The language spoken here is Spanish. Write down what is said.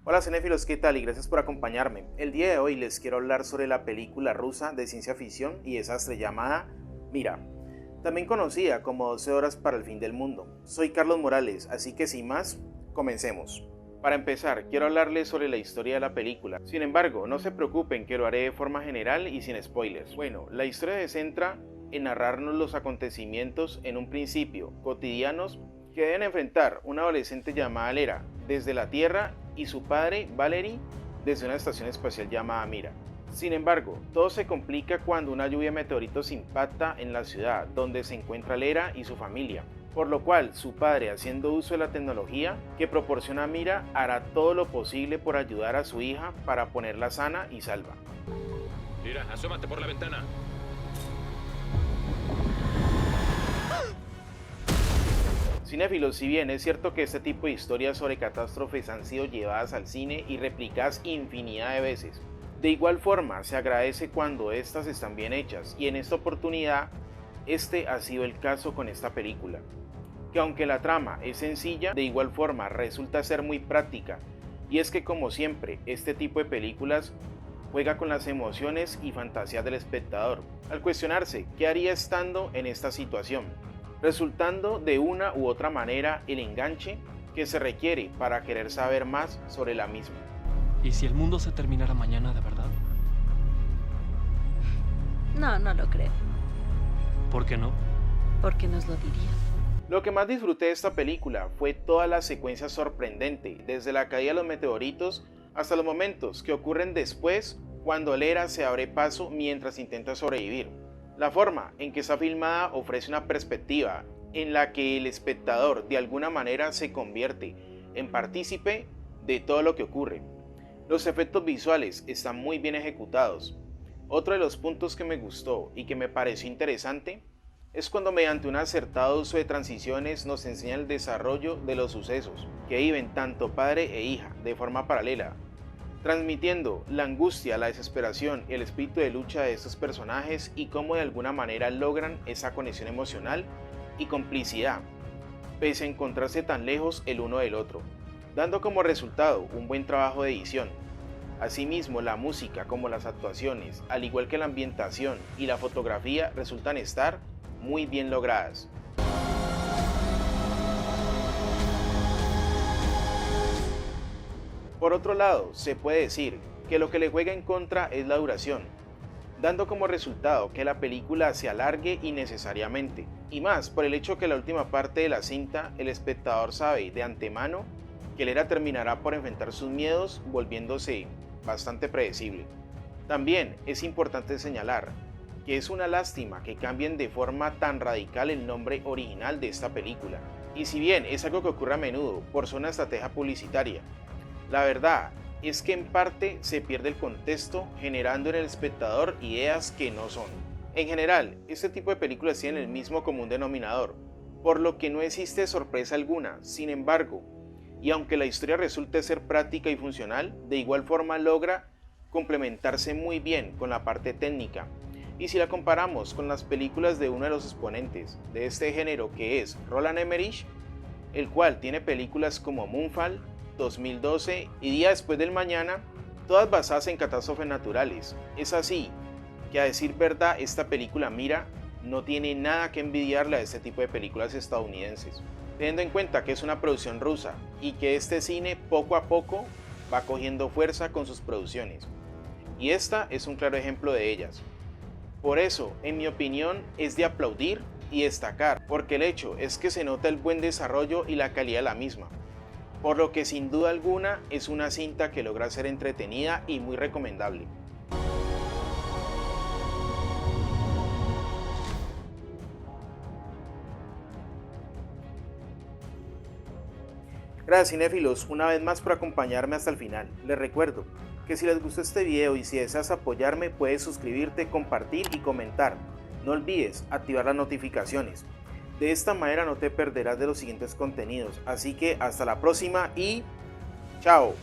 Hola cinéfilos, ¿qué tal? Y gracias por acompañarme. El día de hoy les quiero hablar sobre la película rusa de ciencia ficción y desastre llamada Mira, también conocida como 12 horas para el fin del mundo. Soy Carlos Morales, así que sin más, comencemos. Para empezar, quiero hablarles sobre la historia de la película. Sin embargo, no se preocupen que lo haré de forma general y sin spoilers. Bueno, la historia se centra en narrarnos los acontecimientos en un principio cotidianos que deben enfrentar una adolescente llamada Lera desde la Tierra y su padre, Valery, desde una estación espacial llamada Mira. Sin embargo, todo se complica cuando una lluvia de meteoritos impacta en la ciudad donde se encuentra Lera y su familia, por lo cual su padre, haciendo uso de la tecnología que proporciona Mira, hará todo lo posible por ayudar a su hija para ponerla sana y salva. Mira, asómate por la ventana. Cinéfilos, si bien es cierto que este tipo de historias sobre catástrofes han sido llevadas al cine y replicadas infinidad de veces, de igual forma se agradece cuando estas están bien hechas, y en esta oportunidad este ha sido el caso con esta película, que aunque la trama es sencilla, de igual forma resulta ser muy práctica, y es que como siempre, este tipo de películas juega con las emociones y fantasías del espectador, al cuestionarse qué haría estando en esta situación, resultando de una u otra manera el enganche que se requiere para querer saber más sobre la misma. ¿Y si el mundo se terminara mañana de verdad? No, no lo creo, ¿Por qué no? porque nos lo dirían. Lo que más disfruté de esta película fue toda la secuencia sorprendente, desde la caída de los meteoritos hasta los momentos que ocurren después cuando Lera se abre paso mientras intenta sobrevivir. La forma en que está filmada ofrece una perspectiva en la que el espectador de alguna manera se convierte en partícipe de todo lo que ocurre. Los efectos visuales están muy bien ejecutados. Otro de los puntos que me gustó y que me pareció interesante es cuando mediante un acertado uso de transiciones nos enseña el desarrollo de los sucesos que viven tanto padre e hija de forma paralela, transmitiendo la angustia, la desesperación y el espíritu de lucha de estos personajes y cómo de alguna manera logran esa conexión emocional y complicidad, pese a encontrarse tan lejos el uno del otro, dando como resultado un buen trabajo de edición. Asimismo, la música como las actuaciones, al igual que la ambientación y la fotografía resultan estar muy bien logradas. Por otro lado, se puede decir que lo que le juega en contra es la duración, dando como resultado que la película se alargue innecesariamente, y más por el hecho que la última parte de la cinta el espectador sabe de antemano que Lera terminará por enfrentar sus miedos, volviéndose bastante predecible. También es importante señalar que es una lástima que cambien de forma tan radical el nombre original de esta película, y si bien es algo que ocurre a menudo por ser una estrategia publicitaria, la verdad es que en parte se pierde el contexto generando en el espectador ideas que no son. En general, este tipo de películas tienen el mismo común denominador, por lo que no existe sorpresa alguna. Sin embargo, y aunque la historia resulte ser práctica y funcional, de igual forma logra complementarse muy bien con la parte técnica. Y si la comparamos con las películas de uno de los exponentes de este género, que es Roland Emmerich, el cual tiene películas como Moonfall, 2012 y Día después del mañana, todas basadas en catástrofes naturales. Es así que, a decir verdad, esta película Mira no tiene nada que envidiarle a este tipo de películas estadounidenses, teniendo en cuenta que es una producción rusa y que este cine poco a poco va cogiendo fuerza con sus producciones, y esta es un claro ejemplo de ellas. Por eso, en mi opinión, es de aplaudir y destacar, porque el hecho es que se nota el buen desarrollo y la calidad de la misma, por lo que sin duda alguna es una cinta que logra ser entretenida y muy recomendable. Gracias cinéfilos una vez más por acompañarme hasta el final. Les recuerdo que si les gustó este video y si deseas apoyarme, puedes suscribirte, compartir y comentar. No olvides activar las notificaciones. De esta manera no te perderás de los siguientes contenidos. Así que hasta la próxima y chao.